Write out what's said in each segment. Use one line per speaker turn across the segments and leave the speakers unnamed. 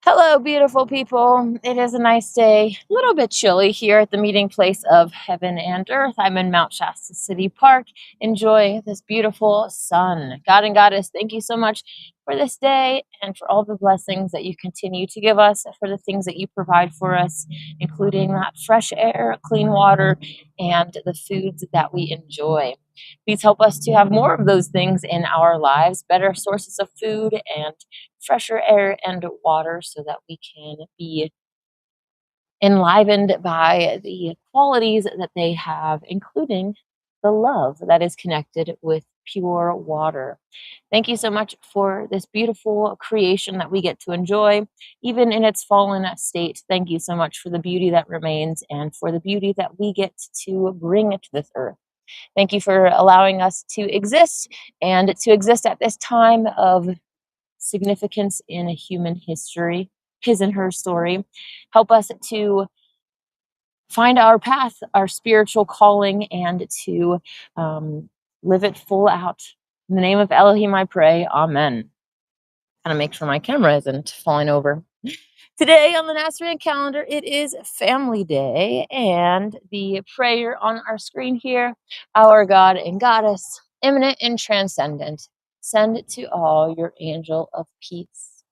Hello, beautiful people. It is a nice day. A little bit chilly here at the meeting place of heaven and earth. I'm in Mount Shasta City Park, enjoying this beautiful sun. God and Goddess, thank you so much for this day and for all the blessings that you continue to give us, for the things that you provide for us, including that fresh air, clean water, and the foods that we enjoy. Please help us to have more of those things in our lives, better sources of food and fresher air and water so that we can be enlivened by the qualities that they have, including the love that is connected with pure water. Thank you so much for this beautiful creation that we get to enjoy, even in its fallen state. Thank you so much for the beauty that remains and for the beauty that we get to bring to this earth. Thank you for allowing us to exist and to exist at this time of significance in a human history, his and her story. Help us to find our path, our spiritual calling, and to live it full out. In the name of Elohim, I pray. Amen. Kind of make sure my camera isn't falling over. Today on the Nasrian calendar, it is Family Day, and the prayer on our screen here, our God and Goddess, immanent and transcendent, send to all your angel of peace.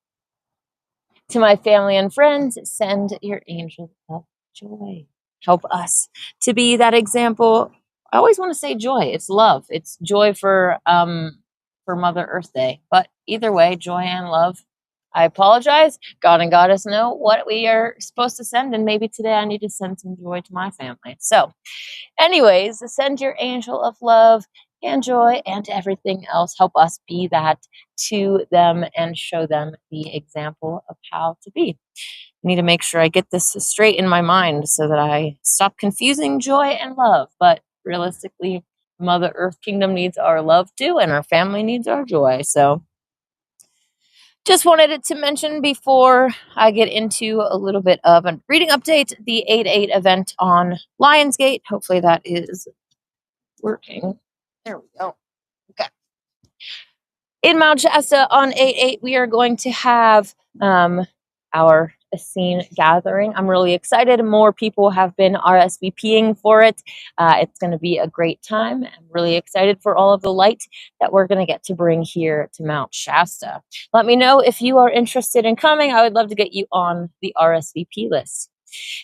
To my family and friends, send your angel of joy. Help us to be that example. I always want to say joy. It's love. It's joy for Mother Earth Day. But either way, joy and love. I apologize. God and Goddess know what we are supposed to send, and maybe today I need to send some joy to my family. So, anyways, send your angel of love and joy and everything else. Help us be that to them and show them the example of how to be. I need to make sure I get this straight in my mind so that I stop confusing joy and love. But realistically, Mother Earth Kingdom needs our love too, and our family needs our joy. So just wanted to mention before I get into a little bit of a reading update, the 8/8 event on Lionsgate. Hopefully that is working. There we go. Okay. In Mount Shasta on 8/8, we are going to have our Essene gathering. I'm really excited. More people have been RSVPing for it. It's going to be a great time. I'm really excited for all of the light that we're going to get to bring here to Mount Shasta. Let me know if you are interested in coming. I would love to get you on the RSVP list.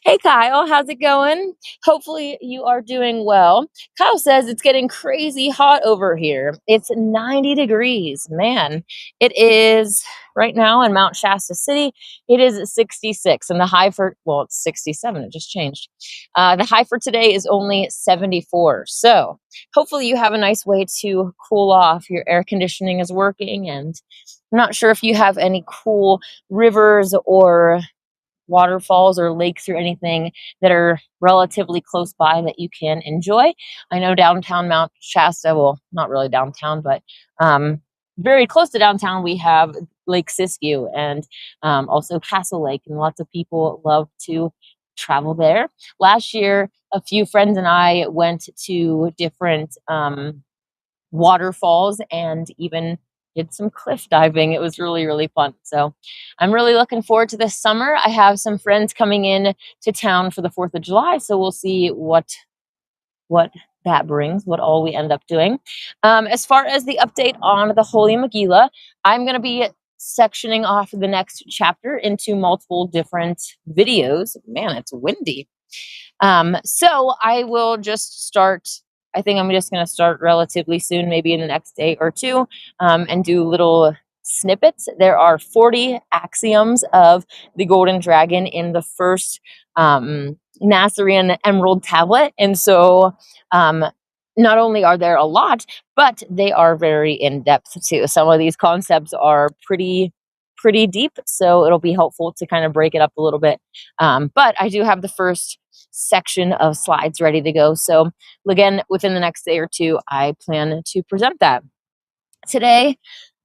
Hey Kyle, how's it going? Hopefully you are doing well. Kyle says it's getting crazy hot over here. It's 90 degrees. Man, it is right now in Mount Shasta City. It is 66 and the high for, well, it's 67. It just changed. The high for today is only 74. So hopefully you have a nice way to cool off. Your air conditioning is working, and I'm not sure if you have any cool rivers or waterfalls or lakes or anything that are relatively close by that you can enjoy. I know downtown Mount Shasta, well, not really downtown, but very close to downtown, we have Lake Siskiyou and also Castle Lake, and lots of people love to travel there. Last year, a few friends and I went to different waterfalls and even did some cliff diving. It was really, really fun. So I'm really looking forward to this summer. I have some friends coming in to town for the 4th of July. So we'll see what that brings, what all we end up doing. As far as the update on the Holy Megillah, I'm going to be sectioning off the next chapter into multiple different videos. Man, it's windy. So I will just start. I think I'm just going to start relatively soon, maybe in the next day or two, and do little snippets. There are 40 axioms of the Golden Dragon in the first Nasrian Emerald Tablet. And so not only are there a lot, but they are very in-depth too. Some of these concepts are pretty deep, so it'll be helpful to kind of break it up a little bit. But I do have the first section of slides ready to go. So again, within the next day or two, I plan to present that. Today,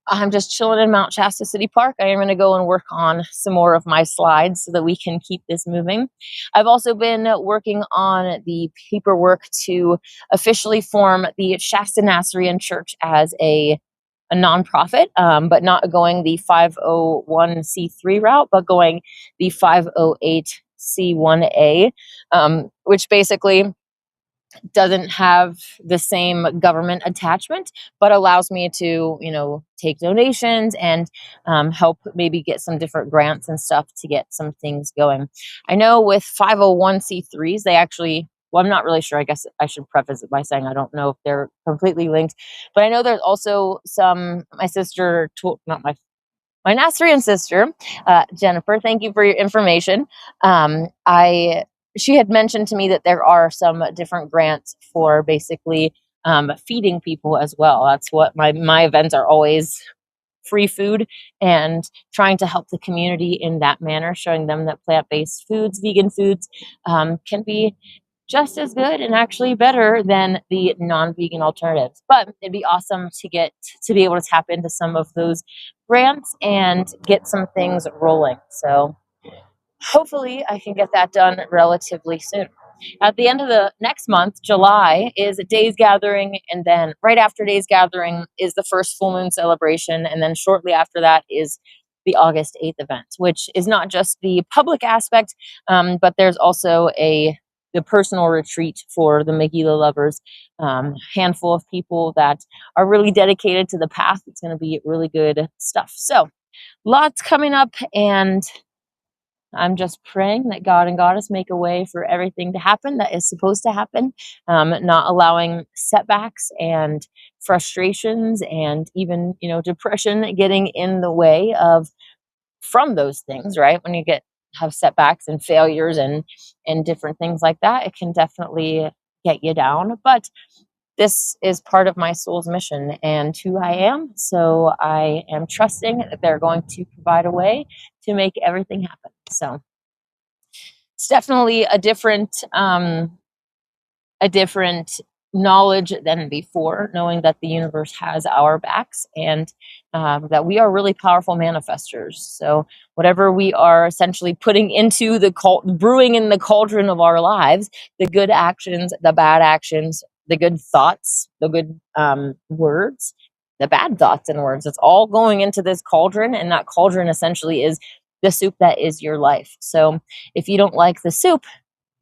I'm just chilling in Mount Shasta City Park. I am going to go and work on some more of my slides so that we can keep this moving. I've also been working on the paperwork to officially form the Shasta Nasrian Church as a a nonprofit, but not going the 501c3 route, but going the 508c1a, which basically doesn't have the same government attachment, but allows me to, take donations and help maybe get some different grants and stuff to get some things going. I know with 501c3s, they actually, well, I'm not really sure. I guess I should preface it by saying I don't know if they're completely linked, but I know there's also some, my sister, not my Nasrian sister, Jennifer, thank you for your information. She had mentioned to me that there are some different grants for basically feeding people as well. That's what my events are always, free food, and trying to help the community in that manner, showing them that plant-based foods, vegan foods, can be just as good and actually better than the non-vegan alternatives. But it'd be awesome to be able to tap into some of those grants and get some things rolling. So hopefully I can get that done relatively soon. At the end of the next month, July, is a Days Gathering, and then right after Days Gathering is the first full moon celebration, and then shortly after that is the August 8th event, which is not just the public aspect, but there's also the personal retreat for the Megillah lovers, handful of people that are really dedicated to the path. It's going to be really good stuff. So lots coming up, and I'm just praying that God and Goddess make a way for everything to happen that is supposed to happen, not allowing setbacks and frustrations and even, depression getting in the way of from those things, right? When you have setbacks and failures and different things like that, it can definitely get you down. But this is part of my soul's mission and who I am. So I am trusting that they're going to provide a way to make everything happen. So it's definitely a different knowledge than before, knowing that the universe has our backs, and that we are really powerful manifestors. So whatever we are essentially putting into brewing in the cauldron of our lives, the good actions, the bad actions, the good thoughts, the good words, the bad thoughts and words, it's all going into this cauldron, and that cauldron essentially is the soup that is your life. So if you don't like the soup,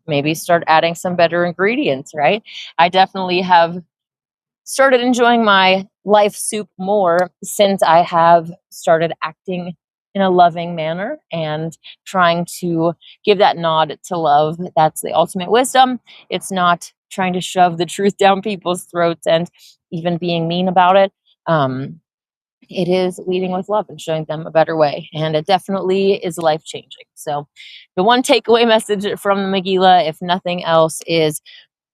maybe start adding some better ingredients, right? I definitely have started enjoying my life soup more since I have started acting in a loving manner and trying to give that nod to love. That's the ultimate wisdom. It's not trying to shove the truth down people's throats and even being mean about it. It is leading with love and showing them a better way. And it definitely is life changing. So, the one takeaway message from the Megillah, if nothing else, is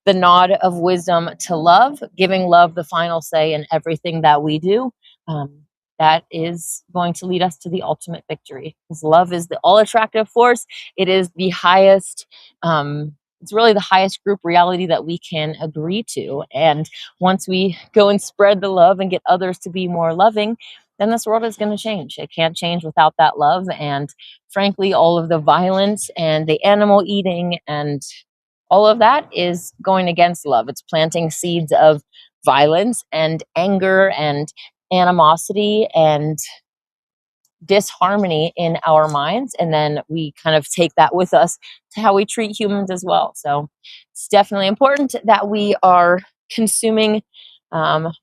the nod of wisdom to love, giving love the final say in everything that we do. That is going to lead us to the ultimate victory, because love is the all attractive force. It is the highest. It's really the highest group reality that we can agree to. And once we go and spread the love and get others to be more loving, then this world is going to change. It can't change without that love. And frankly, all of the violence and the animal eating and all of that is going against love. It's planting seeds of violence and anger and animosity and disharmony in our minds, and then we kind of take that with us to how we treat humans as well. So it's definitely important that we are consuming the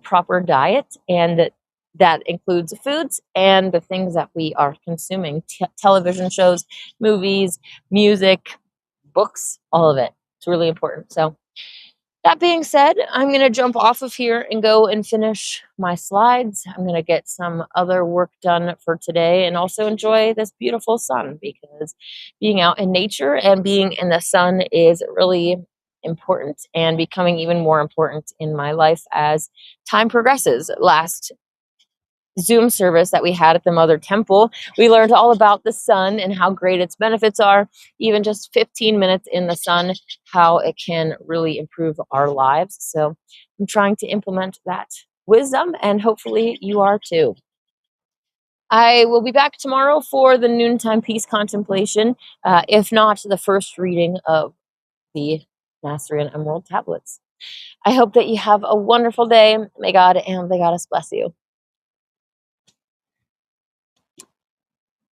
proper diet, and that includes foods and the things that we are consuming, television shows, movies, music, books, all of it. It's really important. So that being said, I'm going to jump off of here and go and finish my slides. I'm going to get some other work done for today and also enjoy this beautiful sun, because being out in nature and being in the sun is really important and becoming even more important in my life as time progresses. Last Zoom service that we had at the Mother Temple, we learned all about the sun and how great its benefits are. Even just 15 minutes in the sun, how it can really improve our lives. So I'm trying to implement that wisdom, and hopefully you are too. I will be back tomorrow for the noontime peace contemplation, if not the first reading of the Nasrian Emerald tablets. I hope that you have a wonderful day. May God and the Goddess bless you.